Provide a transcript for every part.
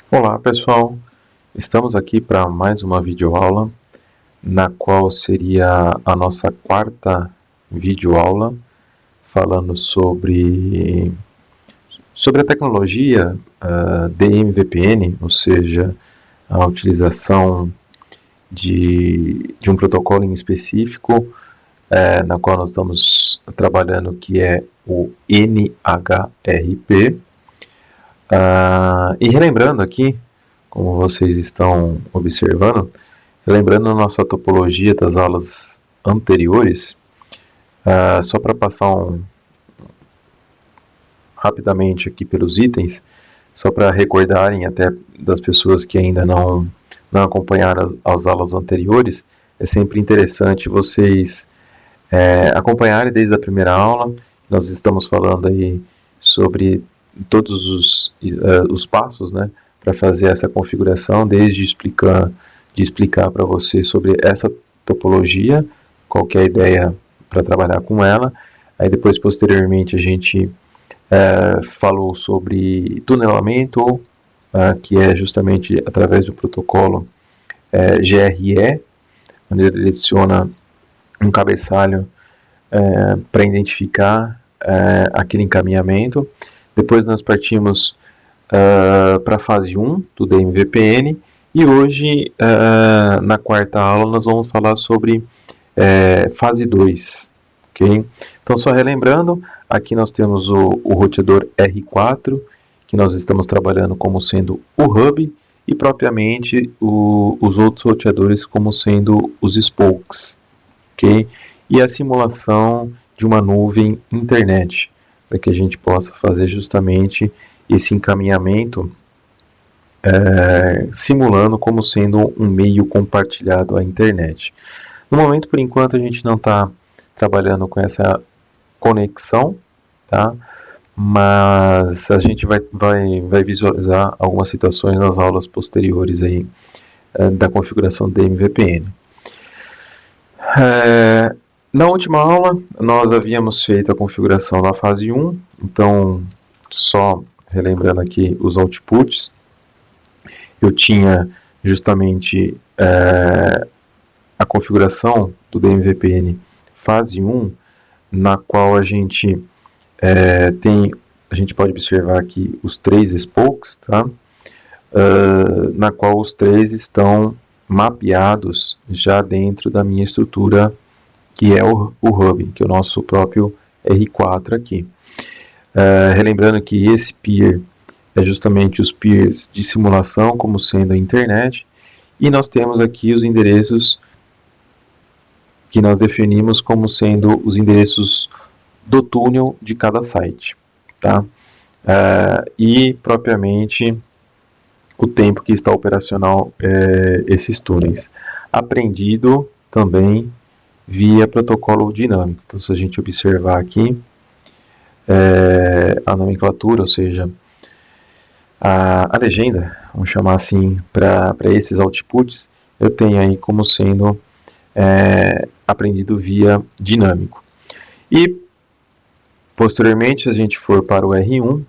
Olá pessoal, estamos aqui para mais uma videoaula, na qual seria a nossa quarta videoaula, falando sobre a tecnologia DMVPN, ou seja, a utilização de um protocolo em específico, na qual nós estamos trabalhando, que é o NHRP. E relembrando aqui, como vocês estão observando, relembrando a nossa topologia das aulas anteriores, só para passar rapidamente aqui pelos itens, só para recordarem até das pessoas que ainda não acompanharam as aulas anteriores, é sempre interessante vocês acompanharem desde a primeira aula. Nós estamos falando aí sobre todos os passos, né, para fazer essa configuração, desde explicar para você sobre essa topologia, qual que é a ideia para trabalhar com ela. Aí depois, posteriormente, a gente falou sobre tunelamento, que é justamente através do protocolo GRE, onde ele adiciona um cabeçalho para identificar aquele encaminhamento. Depois nós partimos para a fase 1 do DMVPN, e hoje, na quarta aula, nós vamos falar sobre fase 2. Okay? Então, só relembrando, aqui nós temos o roteador R4, que nós estamos trabalhando como sendo o hub, e propriamente os outros roteadores como sendo os spokes. Okay? E a simulação de uma nuvem internet, para que a gente possa fazer justamente esse encaminhamento simulando como sendo um meio compartilhado à internet. No momento, por enquanto, a gente não está trabalhando com essa conexão, tá? Mas a gente vai visualizar algumas situações nas aulas posteriores aí, da configuração do MVPN. Na última aula, nós havíamos feito a configuração da fase 1, então, só relembrando aqui os outputs, eu tinha justamente a configuração do DMVPN fase 1, na qual a gente pode observar aqui os 3 spokes, tá? Na qual os 3 estão mapeados já dentro da minha estrutura, que é o hub, que é o nosso próprio R4 aqui. Relembrando que esse peer é justamente os peers de simulação, como sendo a internet, e nós temos aqui os endereços que nós definimos como sendo os endereços do túnel de cada site, tá? E propriamente o tempo que está operacional esses túneis, aprendido também via protocolo dinâmico. Então, se a gente observar aqui a nomenclatura, ou seja, a legenda, vamos chamar assim, para esses outputs, eu tenho aí como sendo aprendido via dinâmico. E posteriormente, se a gente for para o R1,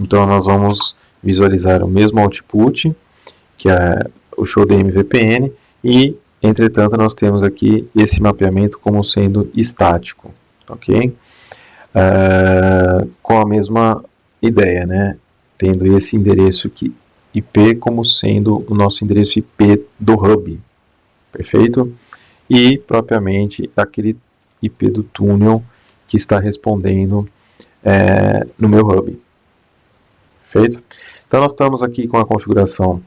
então nós vamos visualizar o mesmo output, que é o show DMVPN, e entretanto nós temos aqui esse mapeamento como sendo estático, ok? Com a mesma ideia, né? Tendo esse endereço aqui, IP, como sendo o nosso endereço IP do hub, perfeito? E propriamente aquele IP do túnel que está respondendo no meu hub, perfeito? Então nós estamos aqui com a configuração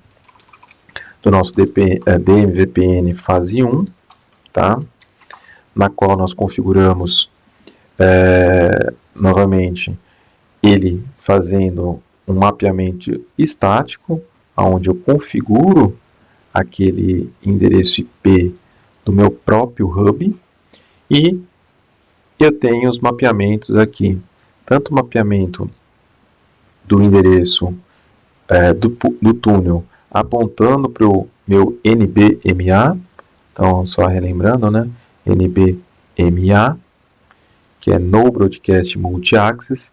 do nosso DMVPN fase 1, tá? Na qual nós configuramos novamente ele fazendo um mapeamento estático, onde eu configuro aquele endereço IP do meu próprio hub, e eu tenho os mapeamentos aqui, tanto o mapeamento do endereço do túnel apontando para o meu NBMA, então só relembrando, né, NBMA, NBMA, que é No Broadcast Multi-Access.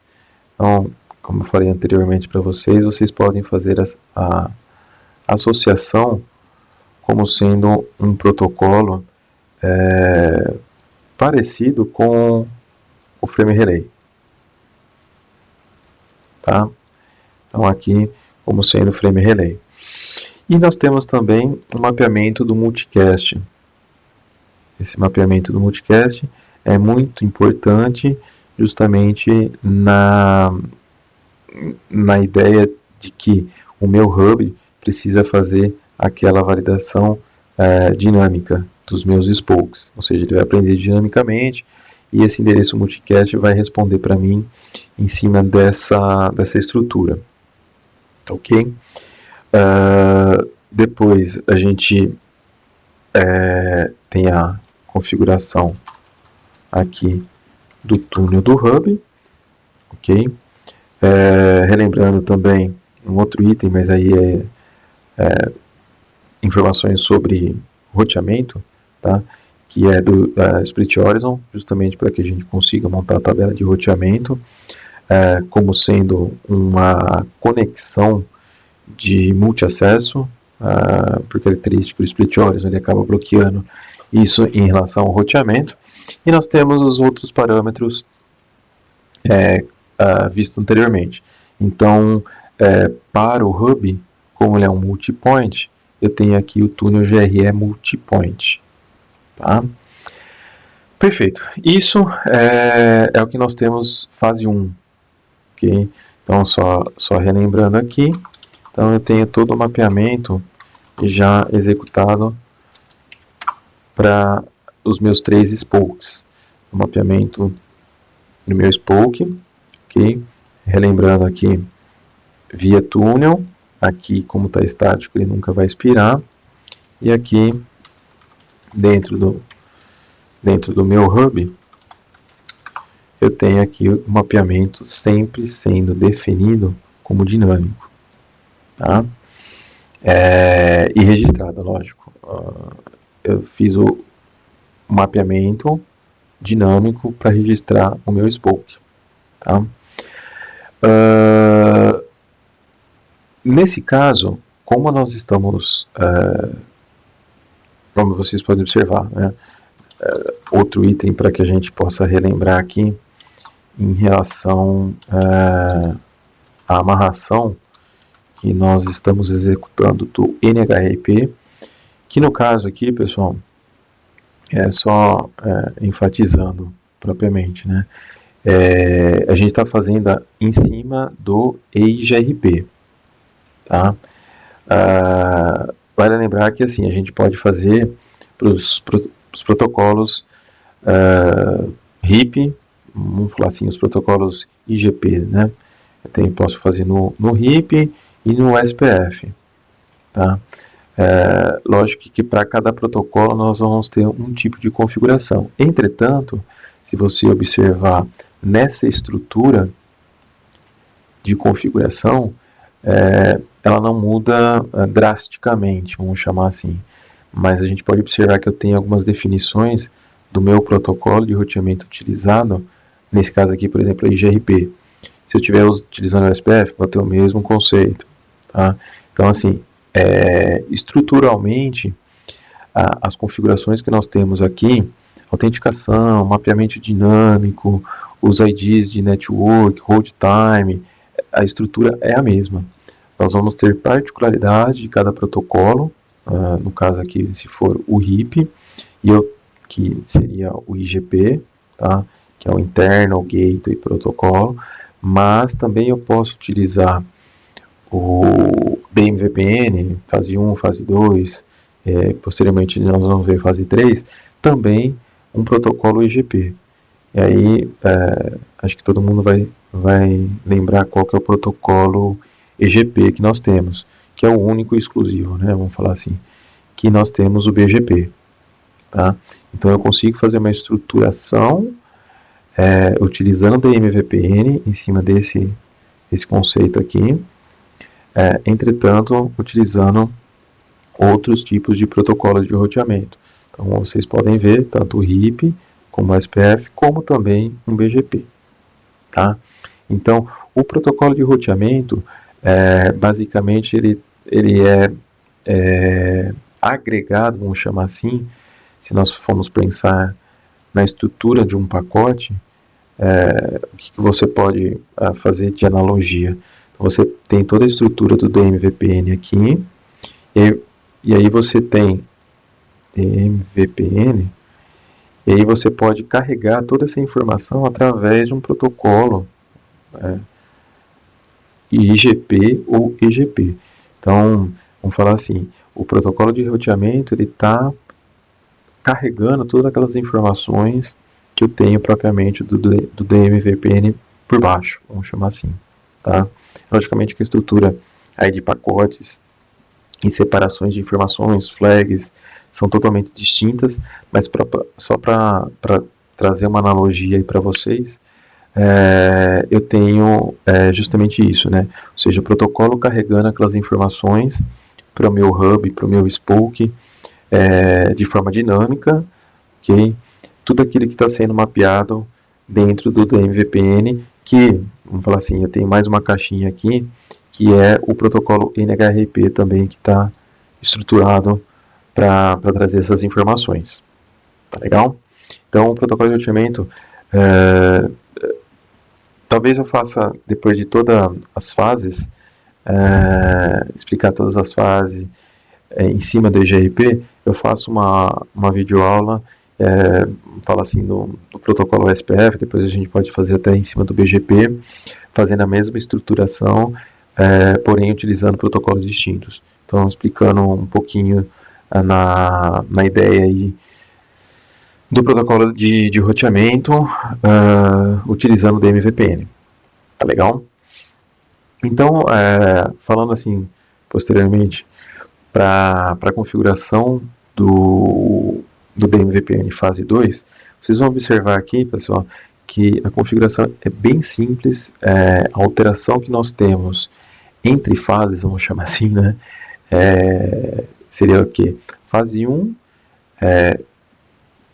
Então, como eu falei anteriormente para vocês, vocês podem fazer a associação como sendo um protocolo parecido com o Frame Relay. Tá? Então aqui como sendo Frame Relay. E nós temos também o mapeamento do multicast. Esse mapeamento do multicast é muito importante justamente na ideia de que o meu hub precisa fazer aquela validação dinâmica dos meus spokes, ou seja, ele vai aprender dinamicamente e esse endereço multicast vai responder para mim em cima dessa estrutura, ok? Depois a gente tem a configuração aqui do túnel do hub, ok? Relembrando também um outro item, mas aí informações sobre roteamento, tá? Que é do Split Horizon, justamente para que a gente consiga montar a tabela de roteamento, como sendo uma conexão de multiacesso, por característica do Split Horizon, ele acaba bloqueando isso em relação ao roteamento. E nós temos os outros parâmetros vistos anteriormente. Então, para o hub, como ele é um multipoint, eu tenho aqui o túnel GRE multipoint. Tá? Perfeito. Isso é o que nós temos fase 1. Okay? Então, só relembrando aqui. Então, eu tenho todo o mapeamento já executado para os meus 3 spokes. O mapeamento do meu spoke, ok? Relembrando aqui, via túnel. Aqui, como está estático, ele nunca vai expirar. E aqui, dentro do meu hub, eu tenho aqui o mapeamento sempre sendo definido como dinâmico. Tá? E registrado, lógico. Eu fiz o mapeamento dinâmico para registrar o meu spoke. Tá? Nesse caso, como nós estamos, como vocês podem observar, né, outro item para que a gente possa relembrar aqui em relação à amarração que nós estamos executando do NHRP, que no caso aqui, pessoal, só enfatizando propriamente, né, a gente está fazendo em cima do EIGRP, tá? Vale lembrar que assim, a gente pode fazer para os protocolos RIP, vamos falar assim, os protocolos IGP, né? Eu posso fazer no RIP e no SPF, tá? Lógico que para cada protocolo nós vamos ter um tipo de configuração. Entretanto, se você observar nessa estrutura de configuração, ela não muda drasticamente, vamos chamar assim. Mas a gente pode observar que eu tenho algumas definições do meu protocolo de roteamento utilizado, nesse caso aqui, por exemplo, a IGRP. Se eu estiver utilizando o SPF, vai ter o mesmo conceito. Tá? Então, assim, estruturalmente, as configurações que nós temos aqui, autenticação, mapeamento dinâmico, os IDs de network, hold time, a estrutura é a mesma. Nós vamos ter particularidades de cada protocolo, no caso aqui, se for o RIP, que seria o IGP, tá? Que é o Internal Gateway Protocolo, mas também eu posso utilizar o BMVPN, fase 1, fase 2, posteriormente nós vamos ver fase 3, também um protocolo IGP. E aí, acho que todo mundo vai lembrar qual que é o protocolo EGP que nós temos, que é o único e exclusivo, né? Vamos falar assim, que nós temos o BGP. Tá? Então eu consigo fazer uma estruturação utilizando o DMVPN em cima desse conceito aqui, entretanto utilizando outros tipos de protocolos de roteamento. Então vocês podem ver tanto o RIP como SPF, como também um BGP. Tá? Então, o protocolo de roteamento, basicamente, ele é agregado, vamos chamar assim, se nós formos pensar na estrutura de um pacote, o que você pode fazer de analogia? Então, você tem toda a estrutura do DMVPN aqui, e aí você tem DMVPN, e aí você pode carregar toda essa informação através de um protocolo IGP ou EGP. Então, vamos falar assim, o protocolo de roteamento ele está carregando todas aquelas informações que eu tenho propriamente do DMVPN por baixo, vamos chamar assim. Tá? Logicamente que a estrutura aí de pacotes e separações de informações, flags, são totalmente distintas, mas só para trazer uma analogia aí para vocês, eu tenho justamente isso, né? Ou seja, o protocolo carregando aquelas informações para o meu hub, para o meu spoke, de forma dinâmica, ok? Tudo aquilo que está sendo mapeado dentro do DMVPN, que, vamos falar assim, eu tenho mais uma caixinha aqui, que é o protocolo NHRP também, que está estruturado para trazer essas informações. Tá legal? Então, o protocolo de roteamento, talvez eu faça, depois de todas as fases, explicar todas as fases em cima do EGRP, eu faço uma videoaula, fala assim do protocolo SPF, depois a gente pode fazer até em cima do BGP, fazendo a mesma estruturação, porém utilizando protocolos distintos. Então, explicando um pouquinho na ideia aí do protocolo de roteamento, utilizando o DMVPN. Tá legal? Então, falando assim, posteriormente, para a configuração do DMVPN fase 2, vocês vão observar aqui, pessoal, que a configuração é bem simples, a alteração que nós temos entre fases, vamos chamar assim, né? Seria o quê? Fase 1,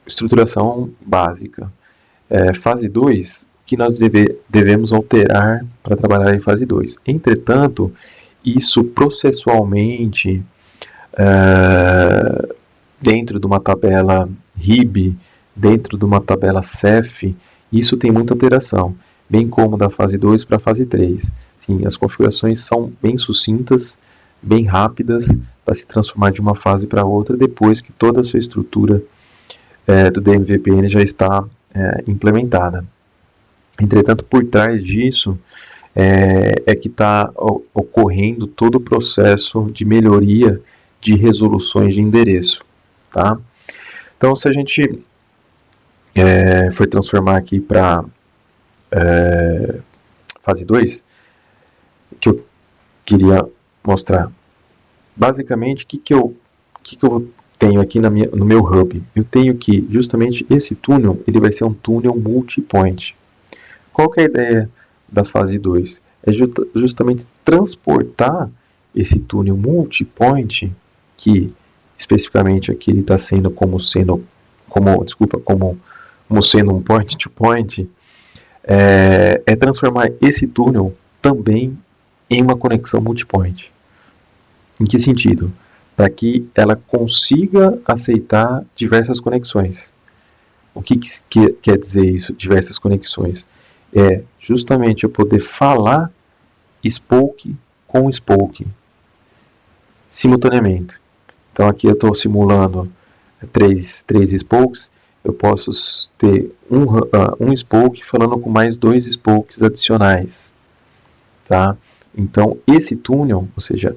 estruturação básica. Fase 2, que nós devemos alterar para trabalhar em fase 2. Entretanto, isso processualmente, dentro de uma tabela RIB, dentro de uma tabela CEF, isso tem muita alteração, bem como da fase 2 para a fase 3. Sim, as configurações são bem sucintas, bem rápidas, para se transformar de uma fase para outra, depois que toda a sua estrutura do DMVPN já está implementada. Entretanto, por trás disso, que está ocorrendo todo o processo de melhoria de resoluções de endereço. Tá? Então, se a gente for transformar aqui para fase 2, que eu queria mostrar. Basicamente, o que eu tenho aqui no meu hub? Eu tenho que, justamente, esse túnel, ele vai ser um túnel multipoint. Qual que é a ideia da fase 2? É justamente transportar esse túnel multipoint, que especificamente aqui ele está sendo como sendo um point-to-point, transformar esse túnel também em uma conexão multipoint. Em que sentido? Para que ela consiga aceitar diversas conexões. O que quer dizer isso, diversas conexões? É justamente eu poder falar spoke com spoke simultaneamente. Então aqui eu estou simulando três spokes, eu posso ter um spoke falando com mais 2 spokes adicionais. Tá? Então esse túnel, ou seja,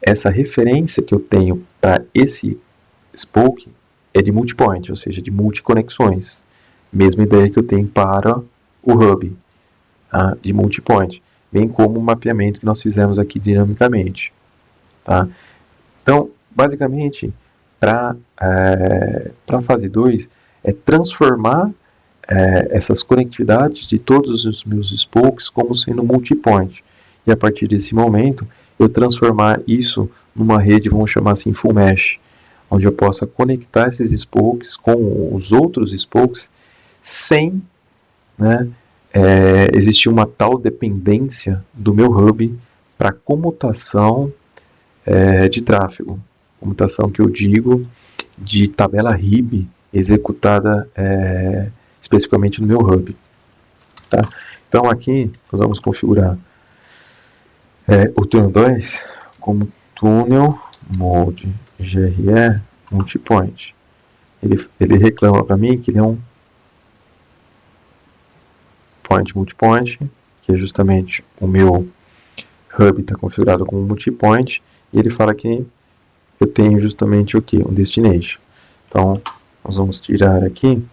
essa referência que eu tenho para esse spoke é de multipoint, ou seja, de multiconexões. Mesma ideia que eu tenho para o hub, tá? De multipoint, bem como o mapeamento que nós fizemos aqui dinamicamente. Tá? Então, basicamente, para a fase 2, é transformar essas conectividades de todos os meus spokes como sendo multipoint. E a partir desse momento, eu transformar isso numa rede, vamos chamar assim, full mesh, onde eu possa conectar esses spokes com os outros spokes sem, né, existir uma tal dependência do meu hub para comutação de tráfego. Comutação que eu digo de tabela RIB executada especificamente no meu hub. Tá? Então aqui nós vamos configurar o túnel 2 como túnel mode GRE multipoint. Ele reclama para mim que ele é um point multipoint, que é justamente o meu hub está configurado como multipoint, e ele fala que eu tenho justamente o que? Um destination. Então, nós vamos tirar aqui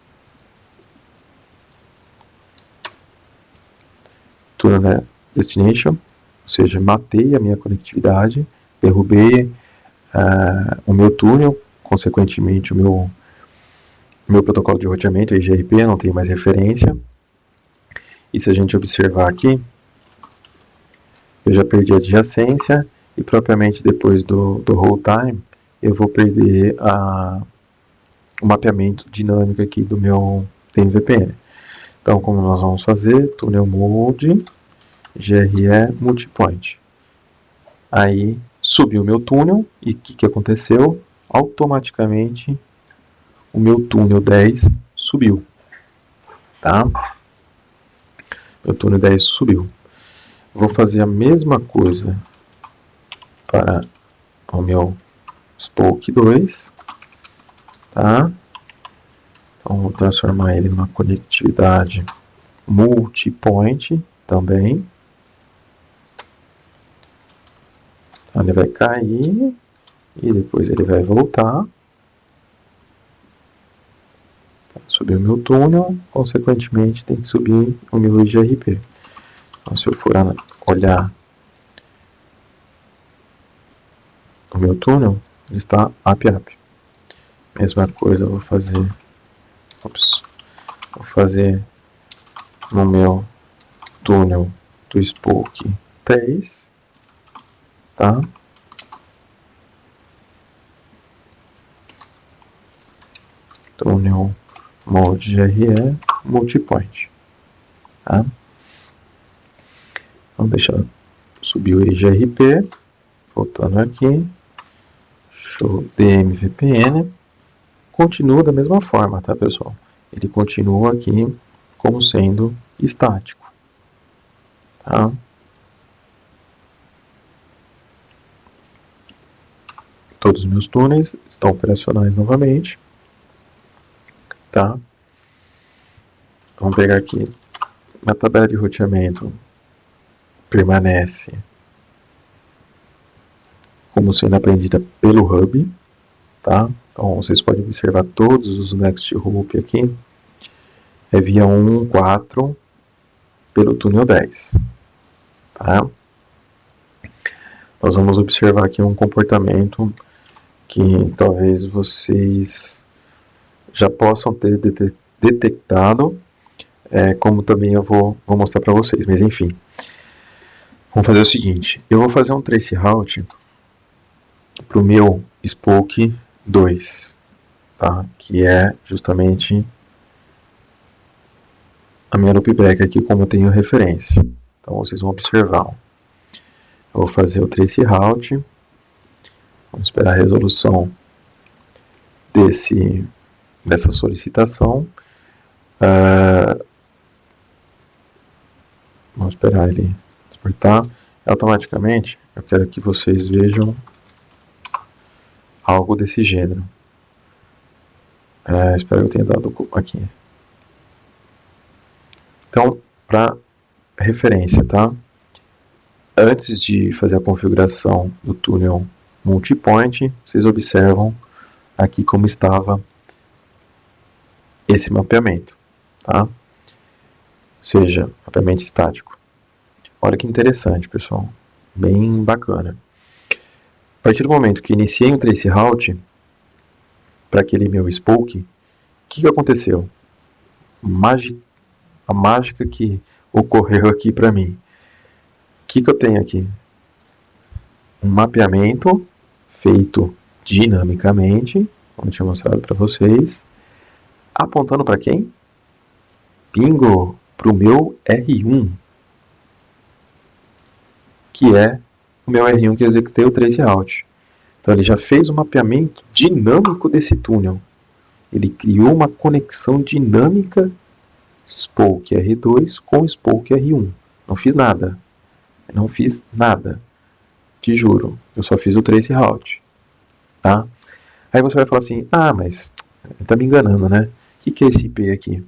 túnel destination, ou seja, matei a minha conectividade, derrubei o meu túnel, consequentemente o meu protocolo de roteamento, IGRP, não tem mais referência. E se a gente observar aqui, eu já perdi a adjacência e propriamente depois do hold time, eu vou perder o mapeamento dinâmico aqui do meu TMVPN. Então, como nós vamos fazer? Túnel mode GRE multipoint. Aí subiu o meu túnel e o que aconteceu? Automaticamente o meu túnel 10 subiu. Tá? Meu túnel 10 subiu. Vou fazer a mesma coisa para o meu Spoke 2. Tá? Então vou transformar ele numa conectividade multipoint também. Então, ele vai cair e depois ele vai voltar. Subir o meu túnel, consequentemente tem que subir o meu IGRP. Então, se eu for olhar o meu túnel, ele está up. Mesma coisa eu vou fazer. Vou fazer no meu túnel do Spoke 3, tá? Túnel mode GRE multipoint, tá? Vamos deixar subir o IGRP, voltando aqui, show DMVPN, continua da mesma forma, tá, pessoal? Ele continua aqui como sendo estático, tá? Todos os meus túneis estão operacionais novamente, tá? Vamos pegar aqui, na tabela de roteamento permanece como sendo aprendida pelo hub, tá? Então vocês podem observar todos os next hop aqui é via 1.4 pelo túnel 10, tá? Nós vamos observar aqui um comportamento que talvez vocês já possam ter detectado, como também eu vou mostrar para vocês, mas enfim. Vamos fazer o seguinte, eu vou fazer um trace route para o meu Spoke 2, tá? Que é justamente a minha loopback aqui como eu tenho referência. Então vocês vão observar. Eu vou fazer o trace route, vamos esperar a resolução dessa solicitação. Vamos esperar ele despertar. Automaticamente, eu quero que vocês vejam algo desse gênero. Espero que eu tenha dado aqui. Então, para referência, tá? Antes de fazer a configuração do túnel multipoint, vocês observam aqui como estava esse mapeamento, tá? Ou seja, mapeamento estático. Olha que interessante, pessoal. Bem bacana. A partir do momento que iniciei um trace route para aquele meu Spoke, o que aconteceu? A mágica que ocorreu aqui para mim. O que eu tenho aqui? Um mapeamento feito dinamicamente, como eu tinha mostrado para vocês, apontando para quem? Bingo para o meu R1, que é o meu R1 que eu executei o traceroute. Então ele já fez um mapeamento dinâmico desse túnel. Ele criou uma conexão dinâmica Spoke R2 com Spoke R1. Não fiz nada. Não fiz nada. Te juro. Eu só fiz o traceroute. Tá? Aí você vai falar assim, mas tá me enganando, né? O que é esse IP aqui?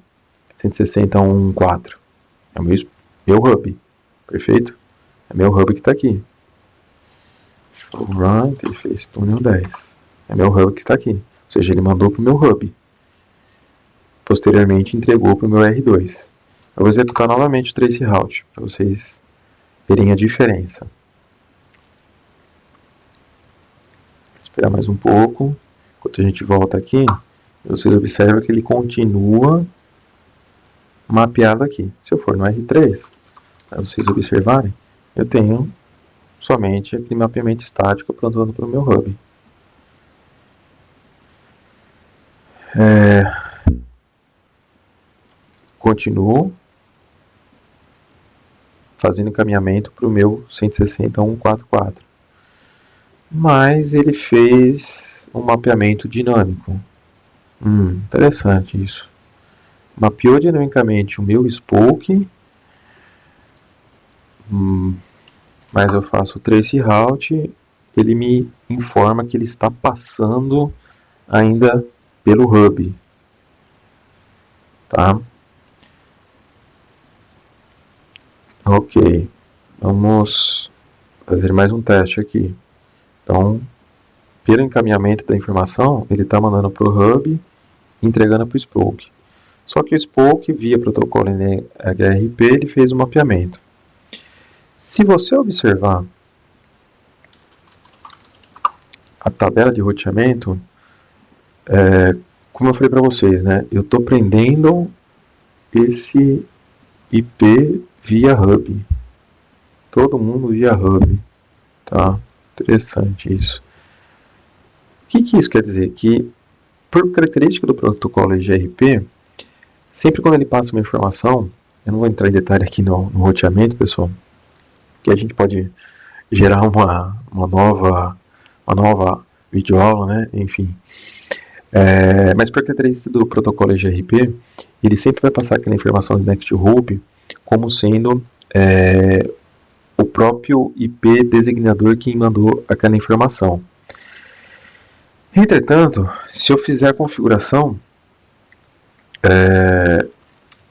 160.1.4. É o meu hub. Perfeito? É meu hub que está aqui. Show run, ele fez túnel 10. É meu hub que está aqui. Ou seja, ele mandou para o meu hub. Posteriormente entregou para o meu R2. Eu vou executar novamente o traceroute para vocês verem a diferença. Vou esperar mais um pouco. Enquanto a gente volta aqui, vocês observam que ele continua mapeado aqui. Se eu for no R3, para vocês observarem, eu tenho somente aquele mapeamento estático apontando para o meu hub. Continuo fazendo encaminhamento para o meu 160.1.4.4. Mas ele fez um mapeamento dinâmico. Interessante isso. Mapeou dinamicamente o meu spoke, mas eu faço o traceroute, ele me informa que ele está passando ainda pelo hub. Tá? Ok. Vamos fazer mais um teste aqui. Então, pelo encaminhamento da informação, ele está mandando para o hub e entregando para o spoke. Só que o spoke, via protocolo NHRP, ele fez o mapeamento. Se você observar a tabela de roteamento, como eu falei para vocês, né, eu estou prendendo esse IP via hub. Todo mundo via hub. Tá? Interessante isso. O que isso quer dizer? Que, por característica do protocolo NGRP, sempre quando ele passa uma informação, eu não vou entrar em detalhe aqui no roteamento, pessoal, que a gente pode gerar uma nova videoaula, né? Enfim. Mas por característica do protocolo NGRP, ele sempre vai passar aquela informação de Next Hop como sendo o próprio IP designador que mandou aquela informação. Entretanto, se eu fizer a configuração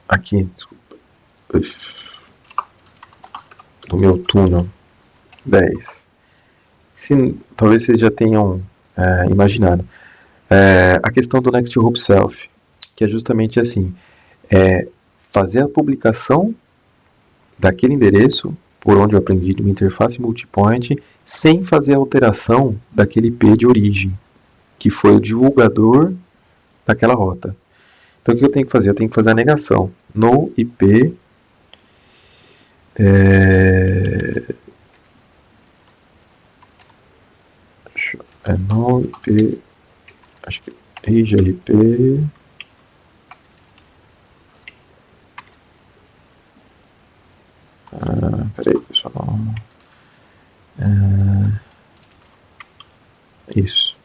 aqui, desculpa, do meu túnel 10, talvez vocês já tenham imaginado, a questão do Next Hop Self, que é justamente assim, fazer a publicação daquele endereço por onde eu aprendi de uma interface multipoint sem fazer a alteração daquele IP de origem, que foi o divulgador daquela rota. Então o que eu tenho que fazer? Eu tenho que fazer a negação no IP no IP, acho que IGRP peraí pessoal, isso,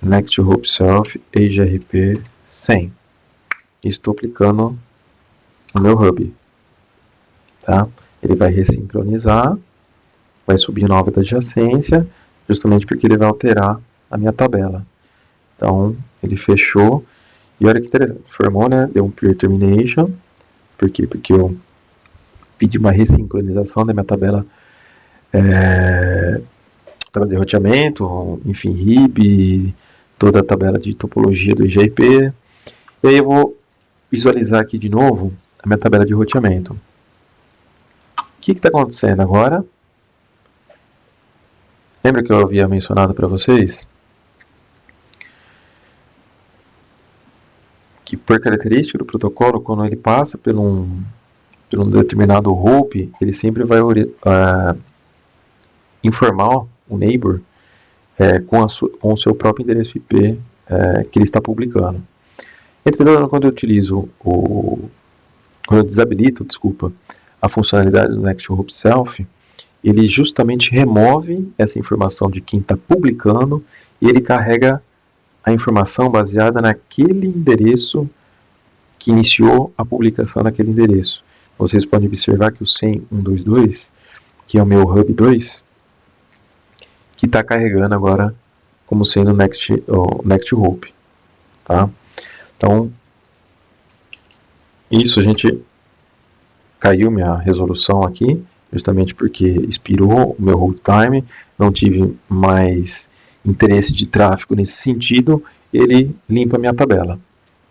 Next Hop Self IGRP 100, estou aplicando no meu hub, tá? Ele vai ressincronizar, vai subir nova da adjacência, justamente porque ele vai alterar a minha tabela. Então ele fechou, e olha que interessante, formou, né? Deu um peer termination. Por quê? Porque eu pedi uma ressincronização da minha tabela, tabela de roteamento, enfim, RIB, toda a tabela de topologia do IGRP. E aí eu vou visualizar aqui de novo a minha tabela de roteamento. O que está acontecendo agora? Lembra que eu havia mencionado para vocês que, por característica do protocolo, quando ele passa por um determinado hop, ele sempre vai informar o neighbor com o seu próprio endereço IP que ele está publicando. Entretanto, quando eu desabilito, a funcionalidade do Next Hop Self, ele justamente remove essa informação de quem está publicando e ele carrega a informação baseada naquele endereço que iniciou a publicação naquele endereço. Vocês podem observar que o 100.122, que é o meu Hub 2, que está carregando agora como sendo o Next Hop. Tá? Então, isso a gente caiu minha resolução aqui, justamente porque expirou o meu hold time, não tive mais interesse de tráfego nesse sentido, ele limpa minha tabela.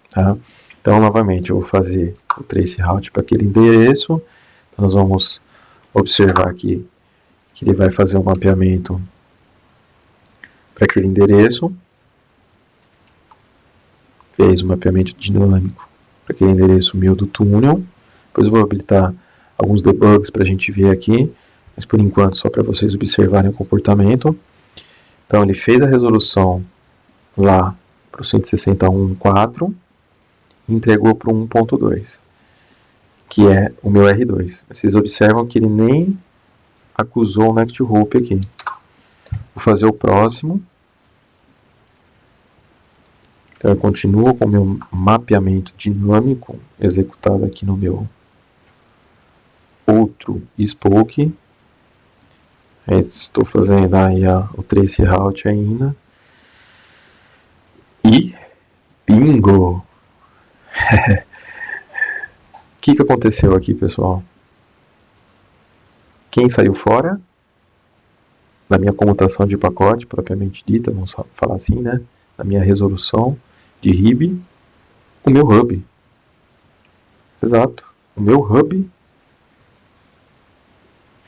Tá? Então, novamente, eu vou fazer o trace route para aquele endereço. Então, nós vamos observar aqui que ele vai fazer um mapeamento para aquele endereço. Fez um mapeamento dinâmico para aquele endereço meu do túnel. Depois eu vou habilitar alguns debugs para a gente ver aqui, mas por enquanto só para vocês observarem o comportamento. Então ele fez a resolução lá para o 161.4 e entregou para o 1.2, que é o meu R2. Vocês observam que ele nem acusou o Next Hop aqui. Vou fazer o próximo. Então eu continuo com o meu mapeamento dinâmico executado aqui no meu outro spoke. Estou fazendo aí o trace route ainda. E bingo! O que aconteceu aqui, pessoal? Quem saiu fora da minha comutação de pacote, propriamente dita, vamos falar assim, né? Na minha resolução de RIB, o meu hub. Exato. O meu hub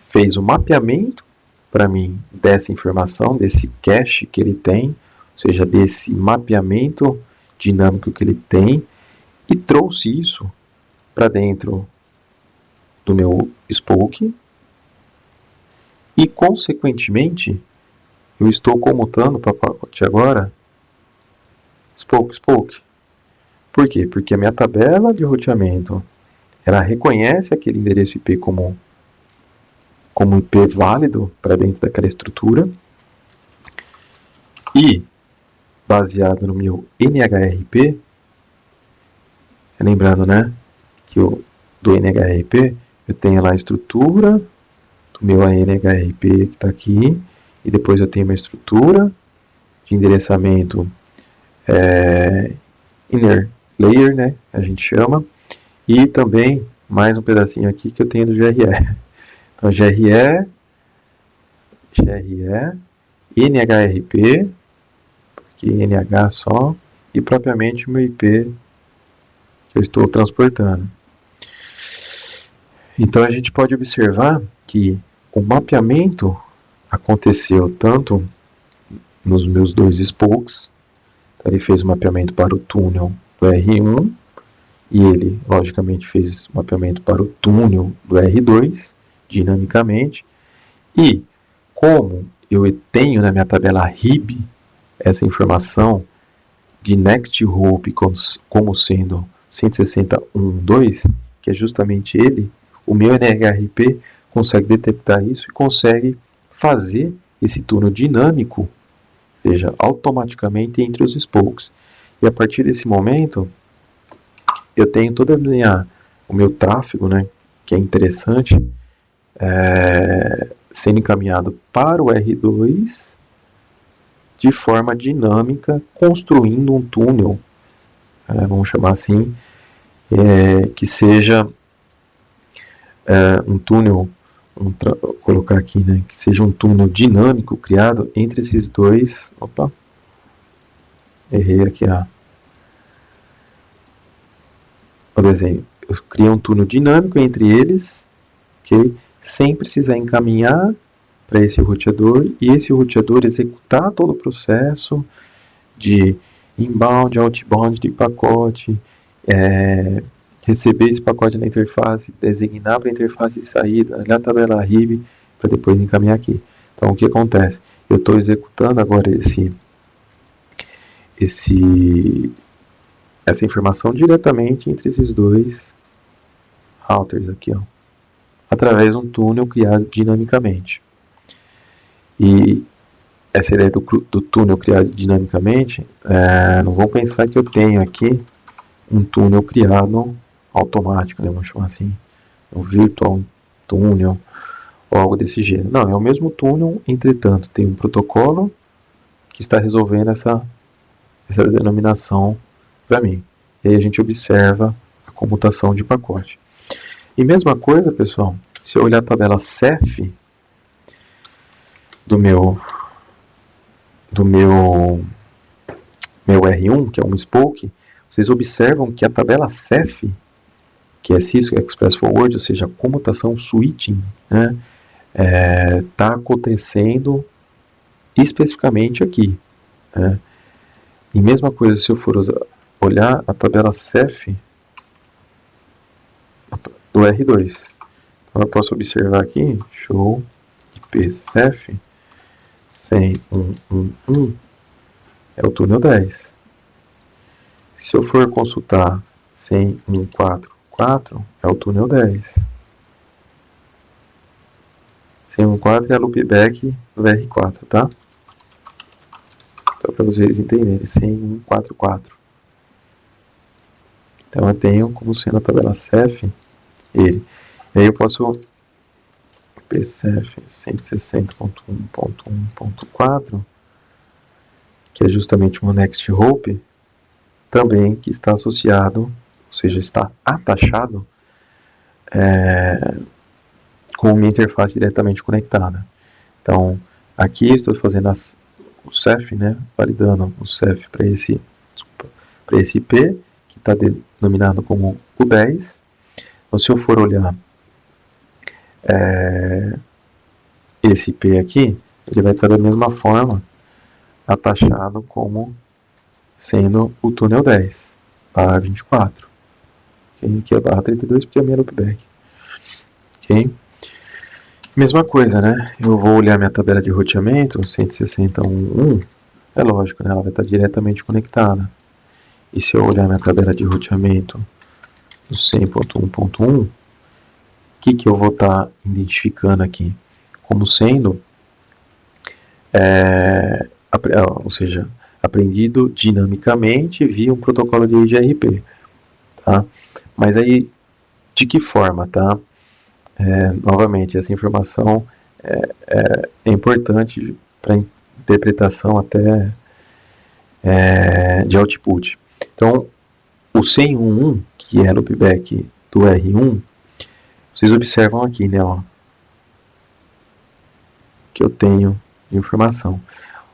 fez o mapeamento para mim dessa informação, desse cache que ele tem, ou seja, desse mapeamento dinâmico que ele tem, e trouxe isso para dentro do meu spoke e, consequentemente, eu estou comutando para o pacote agora spoke. Por quê? Porque a minha tabela de roteamento ela reconhece aquele endereço IP como IP válido para dentro daquela estrutura e, baseado no meu NHRP, lembrando, né, que do NHRP eu tenho lá a estrutura do meu NHRP que está aqui, e depois eu tenho uma estrutura de endereçamento inner layer, né, a gente chama, e também mais um pedacinho aqui que eu tenho do GRE. Então, GRE, NHRP, porque NH só, e propriamente o meu IP que eu estou transportando. Então a gente pode observar que o mapeamento aconteceu tanto nos meus dois spokes, então ele fez o mapeamento para o túnel do R1 e ele logicamente fez o mapeamento para o túnel do R2 dinamicamente, e como eu tenho na minha tabela RIB essa informação de Next Hop como sendo 160.1.2, que é justamente ele, o meu NHRP consegue detectar isso e consegue fazer esse túnel dinâmico, ou seja, automaticamente entre os spokes. E a partir desse momento, eu tenho todo o meu tráfego, né, que é interessante, sendo encaminhado para o R2 de forma dinâmica, construindo um túnel, vamos chamar assim, que seja um túnel, vou colocar aqui, né, que seja um túnel dinâmico criado entre esses dois. Opa, errei aqui o desenho. Eu crio um túnel dinâmico entre eles, okay, sem precisar encaminhar para esse roteador e esse roteador executar todo o processo de inbound, outbound de pacote, receber esse pacote na interface, designar para a interface de saída, olhar a tabela RIB para depois encaminhar aqui. Então o que acontece? Eu estou executando agora esse essa informação diretamente entre esses dois routers aqui, ó, através de um túnel criado dinamicamente. E essa ideia do túnel criado dinamicamente, não vou pensar que eu tenho aqui um túnel criado automático, né, vamos chamar assim, um virtual túnel ou algo desse gênero. Não, é o mesmo túnel, entretanto, tem um protocolo que está resolvendo essa denominação para mim. E aí a gente observa a comutação de pacote. E mesma coisa, pessoal, se eu olhar a tabela CEF do meu R1, que é um spoke, vocês observam que a tabela CEF, que é Cisco Express Forward, ou seja, a comutação switching, né, está acontecendo especificamente aqui. Né? E mesma coisa se eu for olhar a tabela CEF do R2. Então eu posso observar aqui, show, IP CEF 100.1.1.1 é o túnel 10. Se eu for consultar 100.1.4.4 é o túnel 10. 100.1.4 é a loopback do R4, tá? Só para vocês entenderem, 100.1.4.4. Então eu tenho como sendo a tabela CEF ele. E aí eu posso PCF 160.1.1.4, que é justamente uma Next Hope, também que está associado, ou seja, está atachado com uma interface diretamente conectada. Então, aqui estou fazendo o CEF, né, validando o CEF para esse IP, que está denominado como o 10. Então, se eu for olhar esse IP aqui, ele vai estar da mesma forma atachado como sendo o túnel 10, barra 24. Okay? Aqui é barra 32 porque é a minha loopback. Okay? Mesma coisa, né? Eu vou olhar minha tabela de roteamento, 160.1.1, é lógico, né? Ela vai estar diretamente conectada. E se eu olhar minha tabela de roteamento do 100.1.1, o que eu vou estar identificando aqui? Como sendo, ou seja, aprendido dinamicamente via um protocolo de IGRP. Tá? Mas aí, de que forma, tá? Novamente, essa informação é importante para interpretação até de output. Então, o 100.1.1, que é loopback do R1, vocês observam aqui, né, ó, que eu tenho de informação.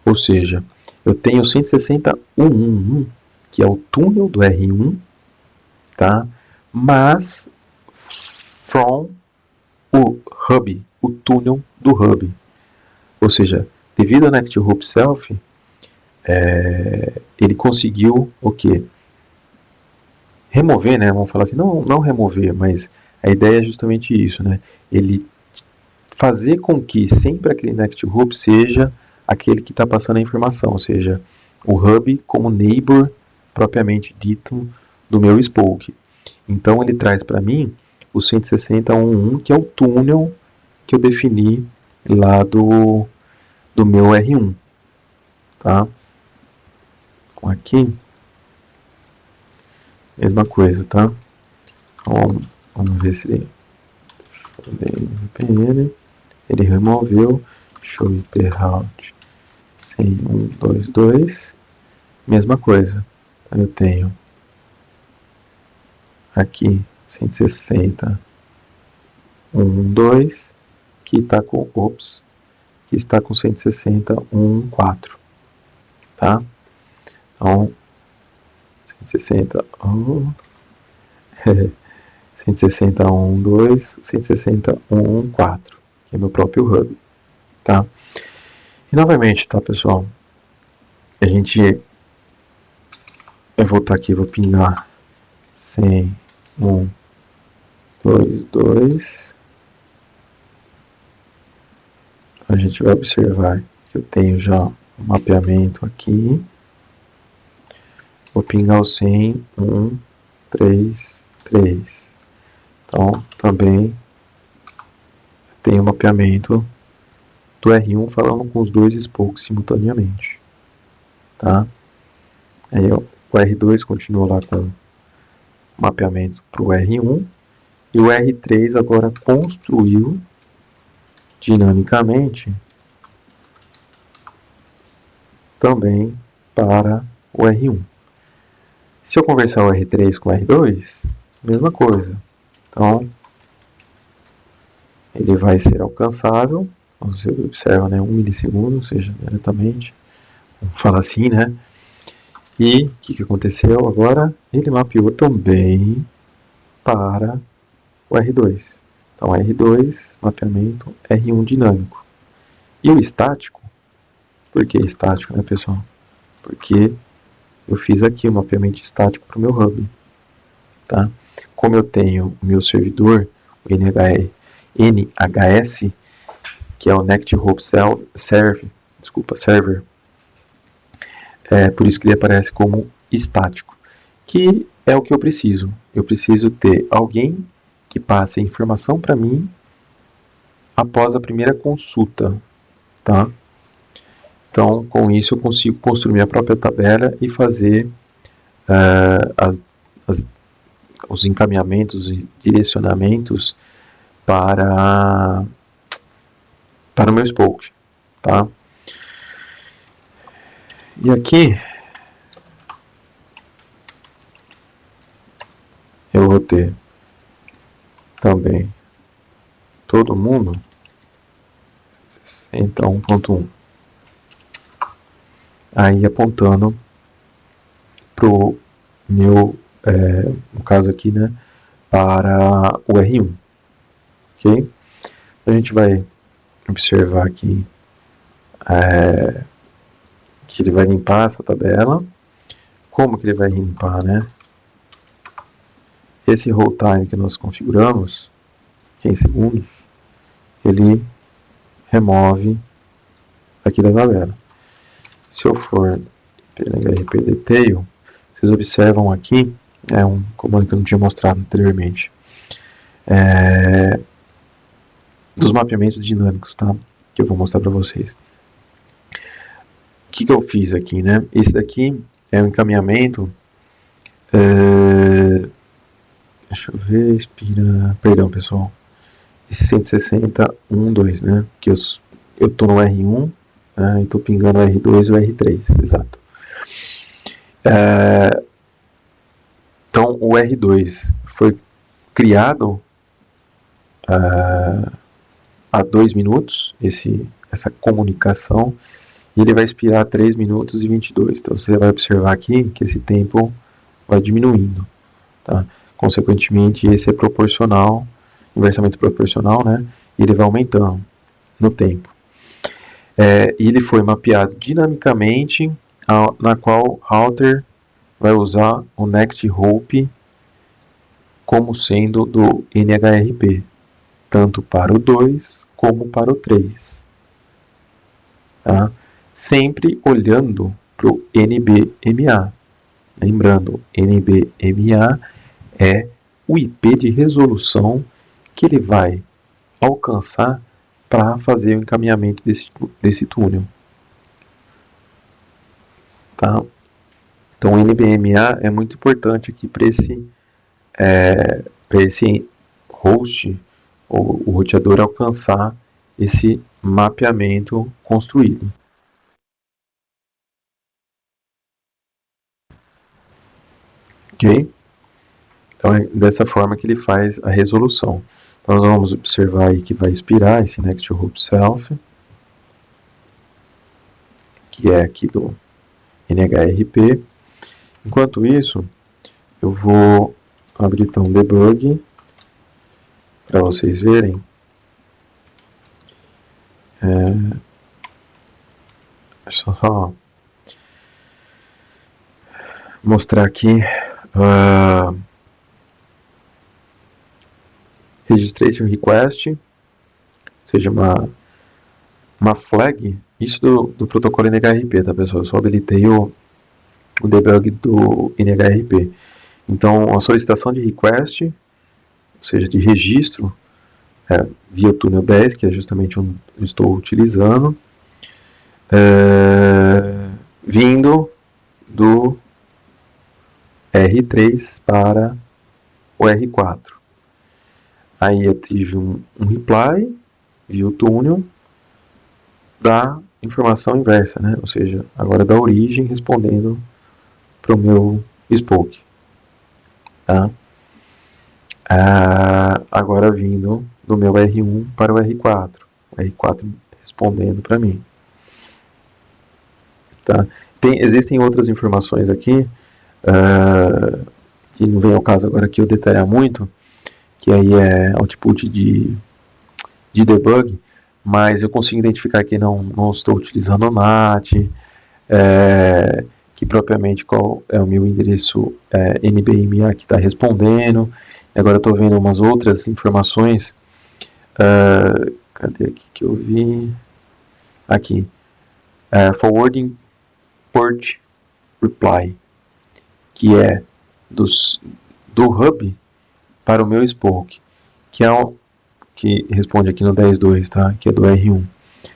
Ou seja, eu tenho 160.1.1.1, que é o túnel do R1, tá? Mas from o hub, o túnel do hub. Ou seja, devido ao Next Hop Self, ele conseguiu o quê? Remover, né? Vamos falar assim, não remover, mas a ideia é justamente isso, né? Ele fazer com que sempre aquele Next Hop seja aquele que está passando a informação, ou seja, o hub como neighbor propriamente dito do meu spoke. Então ele traz para mim o 160.1.1, que é o túnel que eu defini lá do meu R1, tá? Então aqui, mesma coisa, tá? Então, vamos ver se ele VPN, ele removeu, show IP route 100.1.2.2, mesma coisa. Então eu tenho aqui 160.1.2, que está com, que está com 160.1.4, tá? Então, 160.1.2, 160.1.1.4, que é meu próprio hub, tá? E novamente, tá, pessoal? A gente vai voltar aqui, vou pingar 100.1.2.2. A gente vai observar que eu tenho já um mapeamento aqui. vou pingar o 100, 1, 3, 3. Então, também tem o mapeamento do R1 falando com os dois spokes simultaneamente. Tá? Aí o R2 continua lá com o mapeamento para o R1. E o R3 agora construiu dinamicamente também para o R1. Se eu conversar o R3 com o R2, mesma coisa. Então, ele vai ser alcançável, você observa, né, 1 milissegundo, ou seja, diretamente, vamos falar assim, né? E o que aconteceu agora? Ele mapeou também para o R2. Então, R2, mapeamento, R1 dinâmico. E o estático, por que estático, né, pessoal? Porque eu fiz aqui o mapeamento estático para o meu hub. Tá? Como eu tenho o meu servidor, o NHS, que é o Next Hope Server, por isso que ele aparece como estático, que é o que eu preciso. Eu preciso ter alguém que passe a informação para mim após a primeira consulta, tá? Então, com isso eu consigo construir minha própria tabela e fazer os encaminhamentos e direcionamentos para o meu spoke, tá? E aqui eu vou ter também todo mundo 61.1 aí apontando pro meu, no caso aqui, né, para o R1, ok? A gente vai observar aqui que ele vai limpar essa tabela. Como que ele vai limpar, né? Esse hold time que nós configuramos, em segundos, ele remove aqui da tabela. Se eu for pela HRP Detail, vocês observam aqui, é um comando que eu não tinha mostrado anteriormente, dos mapeamentos dinâmicos, tá? Que eu vou mostrar para vocês. O que eu fiz aqui, né? Esse daqui é um encaminhamento. Deixa eu ver, expira. Perdão, pessoal. Esse 160.1.2, né? Que eu tô no R1, né? E tô pingando o R2 e o R3, exato. Então, o R2 foi criado há 2 minutos, essa comunicação, e ele vai expirar 3 minutos e 22. Então, você vai observar aqui que esse tempo vai diminuindo. Tá? Consequentemente, esse é proporcional, inversamente proporcional, né? E ele vai aumentando no tempo. E ele foi mapeado dinamicamente, na qual Halter vai usar o Next Hope como sendo do NHRP, tanto para o 2 como para o 3. Tá? Sempre olhando para o NBMA. Lembrando, NBMA é o IP de resolução que ele vai alcançar para fazer o encaminhamento desse túnel. Tá? Então, o NBMA é muito importante aqui para esse host, ou o roteador, alcançar esse mapeamento construído. Ok? Então, é dessa forma que ele faz a resolução. Então, nós vamos observar aí que vai expirar esse Next Hope Self, que é aqui do NHRP. Enquanto isso, eu vou abrir então o debug para vocês verem. Deixa eu só mostrar aqui Registration Request, ou seja, uma flag, isso do protocolo NHRP, tá, pessoal? Eu só habilitei o debug do NHRP. Então, a solicitação de request, ou seja, de registro, via o túnel 10, que é justamente onde eu estou utilizando, vindo do R3 para o R4. Aí eu tive um reply via o túnel da informação inversa, né? Ou seja, agora da origem respondendo para o meu spoke. Tá? Agora vindo do meu R1 para o R4. O R4 respondendo para mim. Tá? Existem outras informações aqui, que não vem ao caso agora que eu detalhar muito, que aí é output de debug, mas eu consigo identificar que não estou utilizando o NAT, que propriamente qual é o meu endereço NBMA que está respondendo. Agora eu estou vendo umas outras informações. Cadê aqui que eu vi? Aqui. Forwarding port reply, que é do hub para o meu spoke, que é o que responde aqui no 10.2, tá? Que é do R1.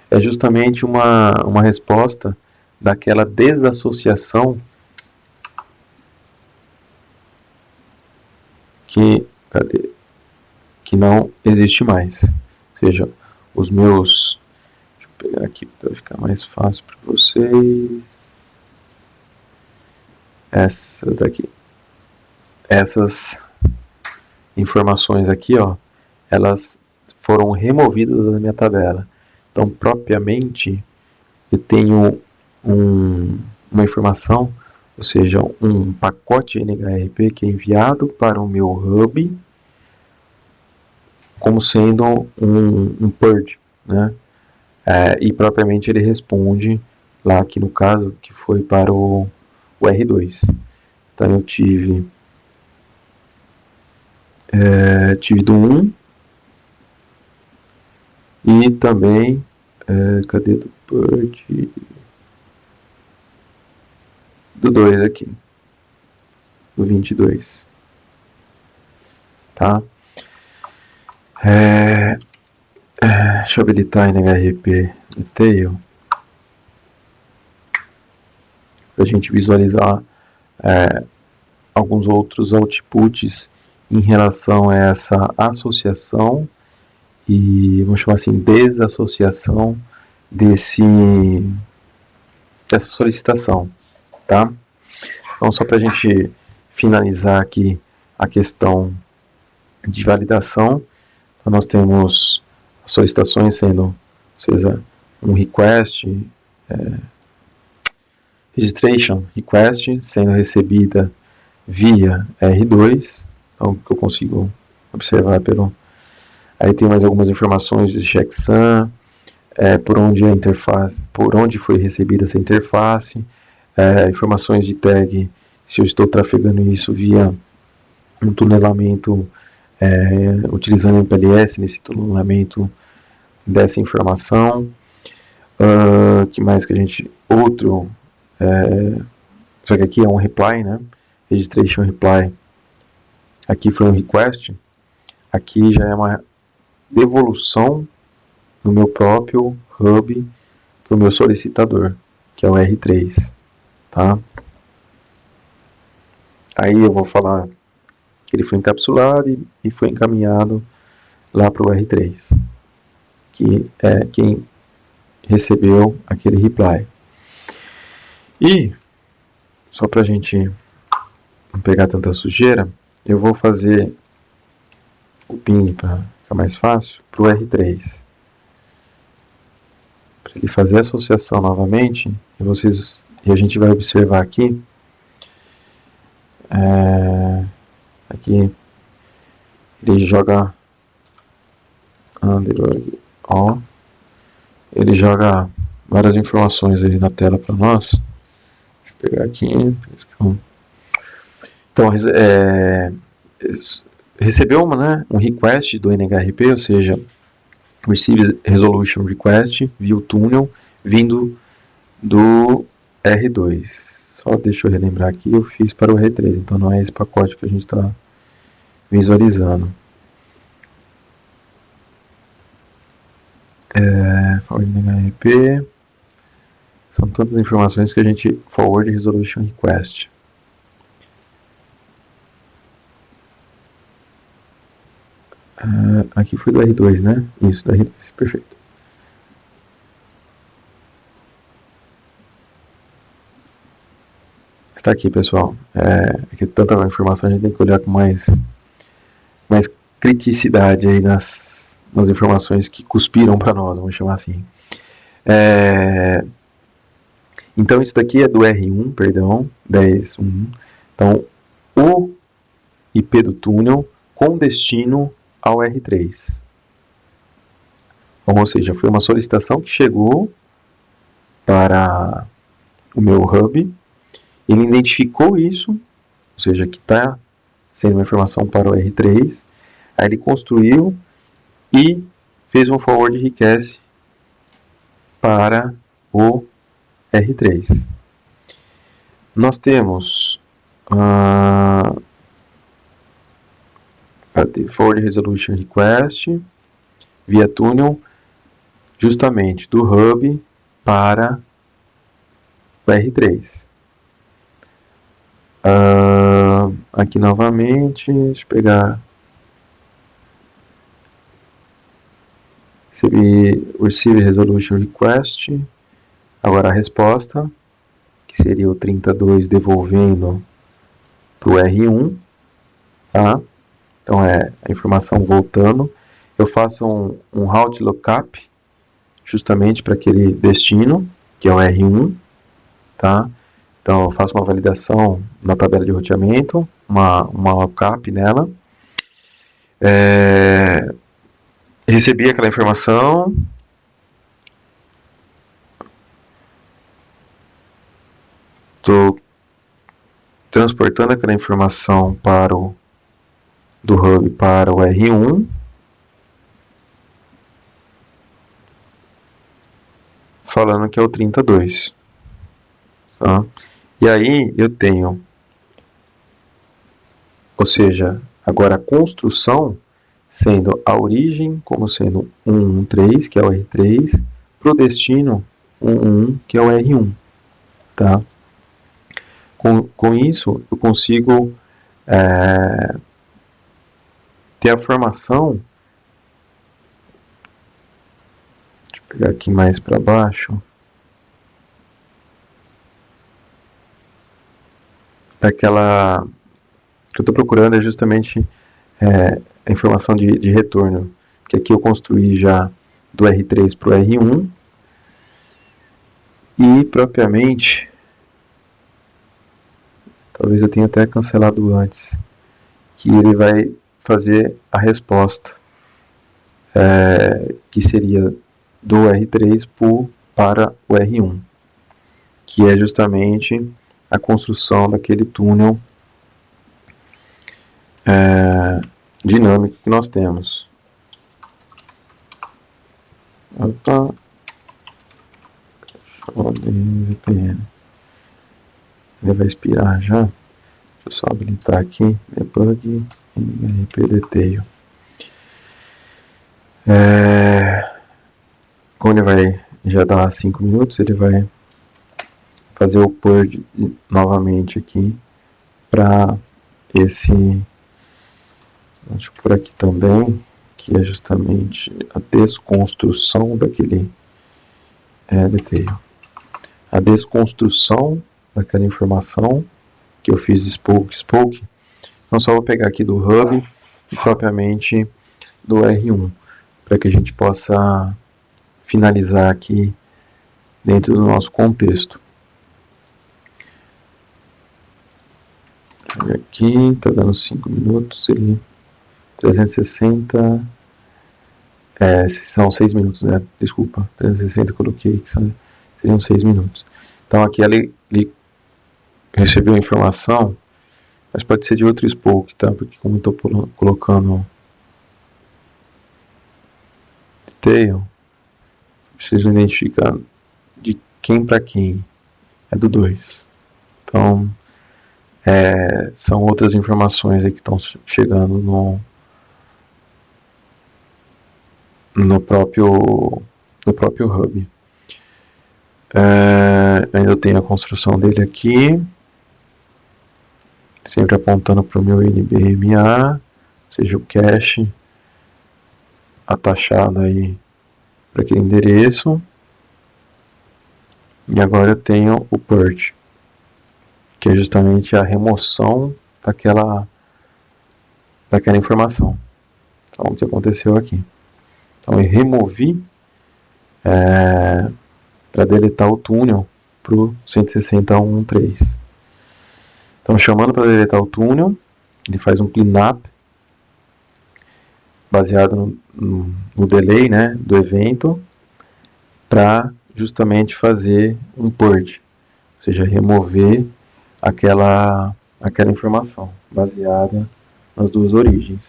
É justamente uma resposta daquela desassociação que não existe mais. Ou seja, os meus... Deixa eu pegar aqui para ficar mais fácil para vocês. Essas aqui. Essas informações aqui, ó, elas foram removidas da minha tabela. Então, propriamente, eu tenho uma informação, ou seja, um pacote NHRP que é enviado para o meu hub como sendo um purge, né? E propriamente ele responde lá, aqui no caso, que foi para o R2. Então eu tive do 1 e também cadê do purge? Do 2 aqui, do 22, tá? Deixa eu habilitar NHRP Detail para a gente visualizar alguns outros outputs em relação a essa associação e, vamos chamar assim, desassociação dessa solicitação, tá? Então, só para a gente finalizar aqui a questão de validação, então nós temos as solicitações sendo, ou seja, um request, registration request sendo recebida via R2, então que eu consigo observar pelo... Aí tem mais algumas informações de checksum, por onde foi recebida essa interface, informações de tag, se eu estou trafegando isso via um tunelamento, utilizando MPLS nesse tunelamento dessa informação. Que mais que a gente... só que aqui é um reply, né? Registration reply. Aqui foi um request. Aqui já é uma devolução no meu próprio hub para o meu solicitador, que é o R3, tá? Aí eu vou falar que ele foi encapsulado e foi encaminhado lá para o R3, que é quem recebeu aquele reply. E, só para a gente não pegar tanta sujeira, eu vou fazer o ping para ficar mais fácil para o R3. Para ele fazer a associação novamente, e a gente vai observar aqui, aqui ele joga underdog, ó, ele joga várias informações aí na tela para nós. Deixa eu pegar aqui. Então, recebeu um request do NHRP, ou seja, Receive Resolution Request via o túnel vindo do R2. Só deixa eu relembrar aqui, eu fiz para o R3, então não é esse pacote que a gente está visualizando. Forwarding HRP. São tantas informações que a gente forward resolution request. Aqui foi do R2, né? Isso, do R2, perfeito. Está aqui, pessoal. Aqui tanta informação, a gente tem que olhar com mais criticidade aí nas informações que cuspiram para nós, vamos chamar assim. Então, isso daqui é do R1, perdão, 10.1. Então, o IP do túnel com destino ao R3. Ou seja, foi uma solicitação que chegou para o meu hub, ele identificou isso, ou seja, que está sendo uma informação para o R3, aí ele construiu e fez um forward request para o R3. Nós temos forward resolution request via túnel, justamente do hub para o R3. Aqui novamente, deixa eu pegar. Receive resolution request. Agora a resposta, que seria o 32 devolvendo para o R1. Tá? Então é a informação voltando. Eu faço um route lookup, justamente para aquele destino, que é o R1. Tá? Então eu faço uma validação na tabela de roteamento, uma lookup nela. Recebi aquela informação. Estou transportando aquela informação do hub para o R1. Falando que é o 32. Tá? E aí eu tenho, ou seja, agora a construção sendo a origem como sendo 113, que é o R3, para o destino 11, que é o R1. Tá? Com isso, eu consigo ter a formação. Deixa eu pegar aqui mais para baixo. Aquela que eu estou procurando é justamente a informação de retorno. Que aqui eu construí já do R3 para o R1. E propriamente, talvez eu tenha até cancelado antes, que ele vai fazer a resposta, que seria do R3 para o R1, que é justamente a construção daquele túnel dinâmico que nós temos. Opa. VPN. Ele vai expirar já. Deixa eu só habilitar aqui. Debug RP Detail. Quando ele vai já dar 5 minutos, ele vai fazer o purge novamente aqui para esse. Deixa eu por aqui também, que é justamente a desconstrução daquele detail. A desconstrução daquela informação que eu fiz spoke. Então só vou pegar aqui do hub e propriamente do R1, para que a gente possa finalizar aqui dentro do nosso contexto. Aqui está dando 5 minutos, ele 360 são 6 minutos, né? Desculpa, 360 eu coloquei que seriam 6 minutos. Então aqui ele recebeu a informação, mas pode ser de outro spoke, tá? Porque como eu estou colocando detail, preciso identificar de quem para quem. É do 2. Então, são outras informações aí que estão chegando no próprio hub. Ainda tenho a construção dele aqui, sempre apontando para o meu NBMA, ou seja, o cache atachado aí para aquele endereço. E agora eu tenho o purge, que é justamente a remoção daquela informação. Então, o que aconteceu aqui? Então, eu removi para deletar o túnel para o 160.1.3. Então, chamando para deletar o túnel, ele faz um cleanup baseado no delay, né, do evento, para justamente fazer um purge, ou seja, remover aquela informação baseada nas duas origens.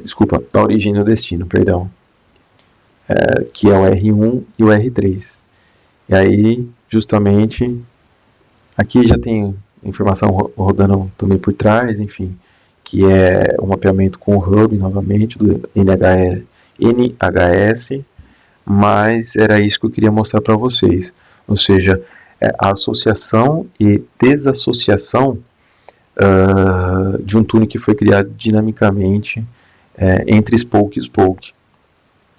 Desculpa, da origem do destino, perdão. Que é o R1 e o R3. E aí, justamente, aqui já tem informação rodando também por trás, enfim, que é o mapeamento com o hub, novamente, do NHS, mas era isso que eu queria mostrar para vocês. Ou seja, a associação e desassociação de um túnel que foi criado dinamicamente entre spoke e spoke.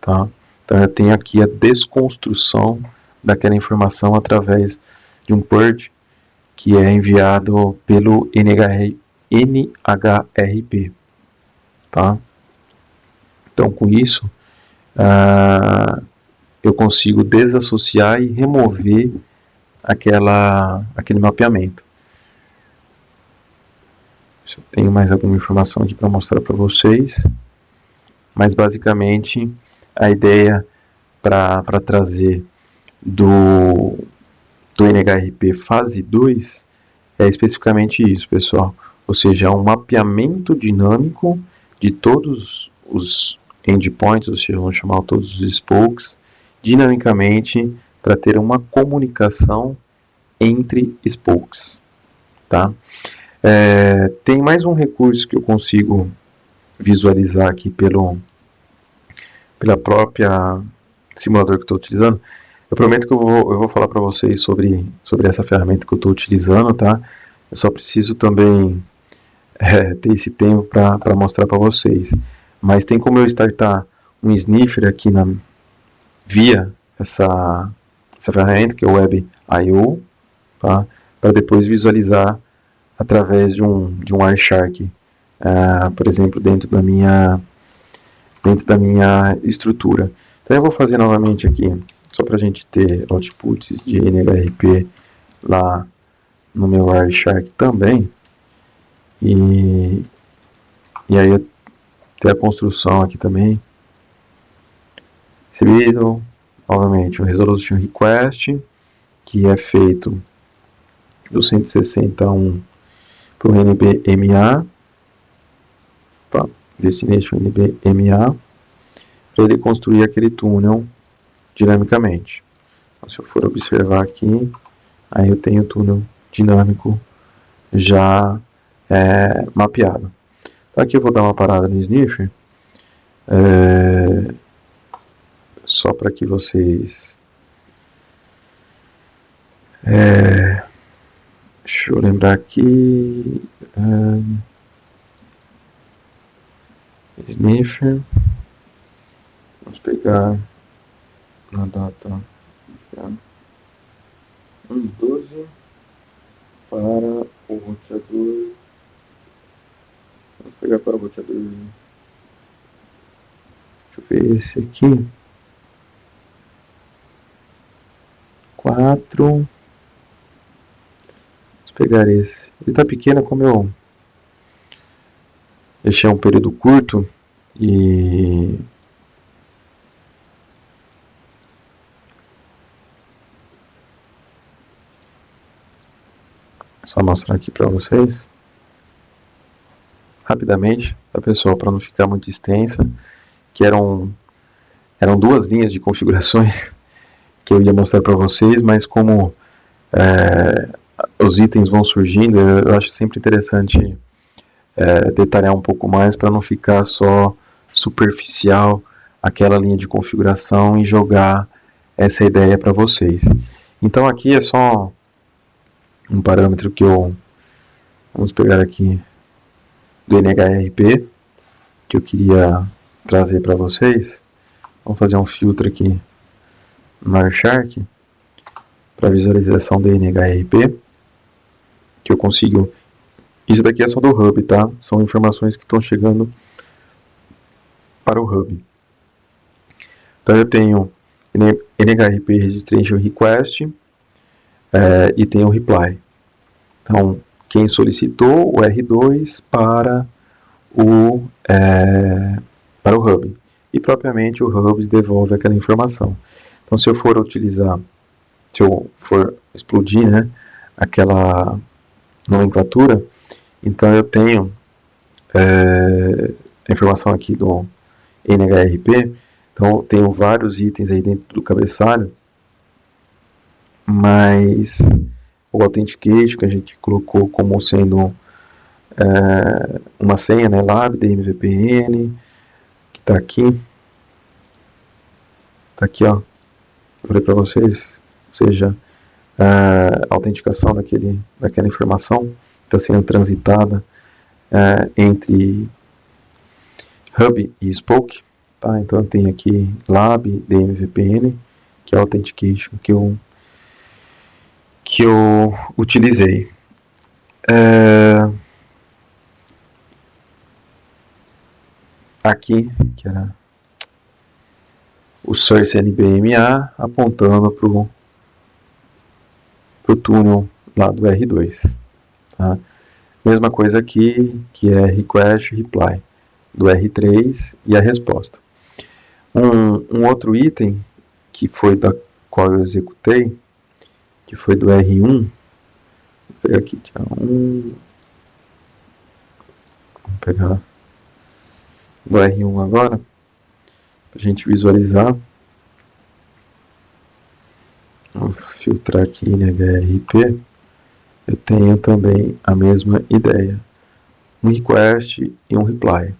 Tá? Então eu tenho aqui a desconstrução daquela informação através de um purge que é enviado pelo NHRP. Tá? Então com isso eu consigo desassociar e remover aquele mapeamento. Se eu tenho mais alguma informação aqui para mostrar para vocês, mas basicamente a ideia para trazer do NHRP fase 2 é especificamente isso, pessoal. Ou seja, um mapeamento dinâmico de todos os endpoints, ou seja, vamos chamar todos os spokes, dinamicamente para ter uma comunicação entre spokes. Tá? Tem mais um recurso que eu consigo visualizar aqui pela própria simulador que eu estou utilizando. Eu prometo que eu vou falar para vocês sobre essa ferramenta que eu estou utilizando, tá? Eu só preciso também ter esse tempo para mostrar para vocês. Mas tem como eu startar um sniffer aqui via essa ferramenta, que é o Web.io, tá? Para depois visualizar através de um Wireshark, por exemplo, dentro da minha estrutura. Então eu vou fazer novamente aqui, só para a gente ter outputs de NHRP lá no meu Wireshark também. E aí eu ter a construção aqui também. Recebido, novamente, o Resolution Request, que é feito do 161 para o NBMA, Destination NBMA, para ele construir aquele túnel dinamicamente. Então, se eu for observar aqui, aí eu tenho o túnel dinâmico já mapeado. Então, aqui eu vou dar uma parada no sniffer, só para que vocês... deixa eu lembrar aqui... sniffer, vamos pegar na data 1/12 para o roteador. Vamos pegar para o roteador. Deixa eu ver esse aqui. 4. Vamos pegar esse. Ele está pequeno, como eu deixei um período curto e só mostrar aqui para vocês rapidamente, tá, pessoal, para não ficar muito extensa, que eram 2 linhas de configurações que eu ia mostrar para vocês, mas como os itens vão surgindo, eu acho sempre interessante detalhar um pouco mais para não ficar só superficial aquela linha de configuração e jogar essa ideia para vocês. Então aqui é só um parâmetro que vamos pegar aqui do NHRP, que eu queria trazer para vocês. Vamos fazer um filtro aqui no Wireshark para visualização do NHRP, que eu consigo. Isso daqui é só do Hub, tá? São informações que estão chegando para o Hub. Então eu tenho NHRP Registration Request e tenho o Reply. Então, quem solicitou o R2 para o Hub. E propriamente o Hub devolve aquela informação. Então, se eu for utilizar, se eu for explodir, né, aquela nomenclatura, então eu tenho a informação aqui do NHRP. Então, eu tenho vários itens aí dentro do cabeçalho, mas o Authentication que a gente colocou como sendo uma senha, né, lab, DMVPN, que está aqui. Está aqui, ó. Eu falei para vocês, ou seja, a autenticação daquela informação está sendo transitada entre Hub e Spoke. Tá? Então eu tenho aqui Lab, DMVPN, que é a Authentication que eu utilizei. Aqui, que era o Source NBMA apontando para o túnel lá do R2. Tá? Mesma coisa aqui, que é Request Reply do R3 e a resposta. Um outro item que foi da qual eu executei, que foi do R1. Vou pegar aqui, vamos pegar do R1 agora, para a gente visualizar. Vou filtrar aqui em HRP. Eu tenho também a mesma ideia. Um request e um reply.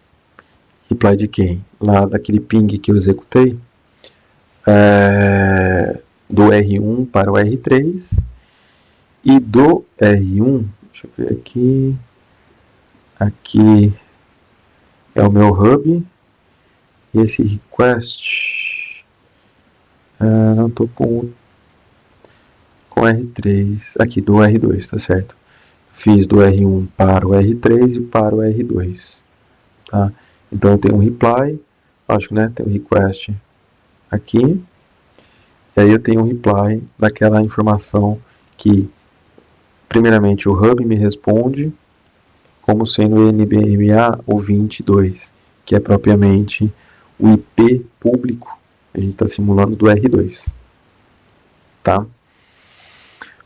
Reply de quem? Lá daquele ping que eu executei. Do R1 para o R3. E do R1, deixa eu ver aqui. Aqui é o meu hub. E esse request. Não estou com R3. Aqui do R2, tá certo? Fiz do R1 para o R3 e para o R2. Tá? Então eu tenho um reply. Lógico, né? Tem um request aqui. E aí eu tenho um reply daquela informação que, primeiramente, o Hub me responde como sendo o NBMA ou 22, que é propriamente o IP público que a gente está simulando do R2. Tá?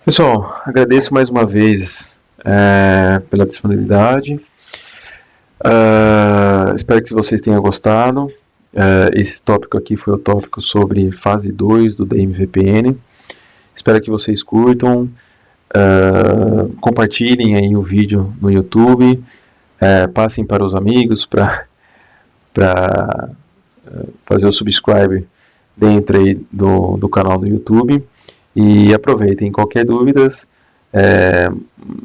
Pessoal, agradeço mais uma vez pela disponibilidade. Espero que vocês tenham gostado. Esse tópico aqui foi o tópico sobre fase 2 do DMVPN. Espero que vocês curtam. Compartilhem aí o vídeo no YouTube. Passem para os amigos para fazer o subscribe dentro aí do canal do YouTube. E aproveitem. Qualquer dúvidas,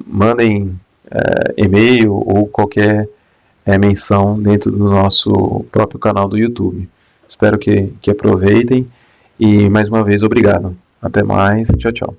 mandem e-mail ou qualquer menção dentro do nosso próprio canal do YouTube. Espero que aproveitem e mais uma vez obrigado. Até mais. Tchau, tchau.